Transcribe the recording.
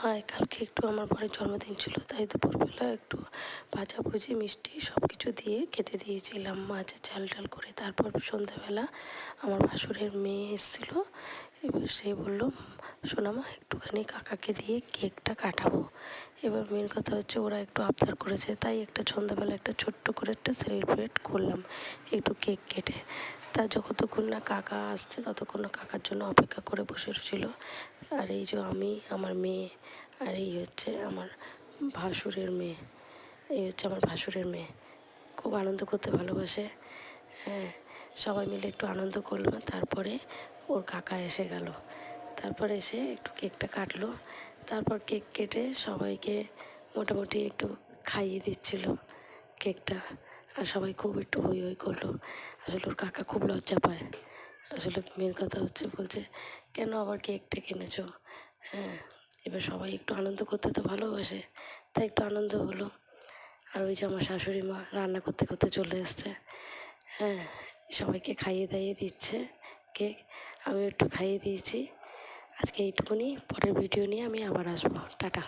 হ্যাঁ, কালকে একটু আমার বরের জন্মদিন ছিল, তাই দুপুরবেলা একটু ভাজাভুজি মিষ্টি সব কিছু দিয়ে খেতে দিয়েছিলাম মাছের ঝাল টাল করে। তারপর সন্ধ্যাবেলা আমার ভাসুরের মেয়ে এসেছিল। এবার সে বলল, সোনামা একটুখানি কাকাকে দিয়ে কেকটা কাটাবো। এবার মেন কথা হচ্ছে ওরা একটু আবদার করেছে, তাই একটা সন্ধ্যাবেলা একটা ছোট্ট করে একটা সেলিব্রেট করলাম একটু কেক কেটে। তা যতক্ষণ না কাকা আসছে ততক্ষণ না কাকার জন্য অপেক্ষা করে বসে ছিল। আর এই যে আমি, আমার মেয়ে, আর এই হচ্ছে আমার ভাসুরের মেয়ে, এই হচ্ছে আমার ভাসুরের মেয়ে। খুব আনন্দ করতে ভালোবাসে। হ্যাঁ, সবাই মিলে একটু আনন্দ করলো। তারপরে ওর কাকা এসে গেল। তারপরে এসে একটু কেকটা কাটলো। তারপর কেক কেটে সবাইকে মোটামুটি একটু খাইয়ে দিচ্ছিল কেকটা। আর সবাই খুব একটু হই হই করলো। আসলে ওর কাকা খুব লজ্জা পায়। আসলে মেন কথা হচ্ছে, বলছে কেন আবার কেকটা কিনেছো। হ্যাঁ, এবার সবাই একটু আনন্দ করতে তো ভালোবাসে, তাই একটু আনন্দ হলো। আর ওই যে আমার শাশুড়ি মা রান্না করতে করতে চলে এসছে। হ্যাঁ, সবাইকে খাইয়ে দাইয়ে দিচ্ছে কেক, আমিও একটু খাইয়ে দিয়েছি। আজকে এইটুকুনি, পরের ভিডিও নিয়ে আমি আবার আসবো। টাটা।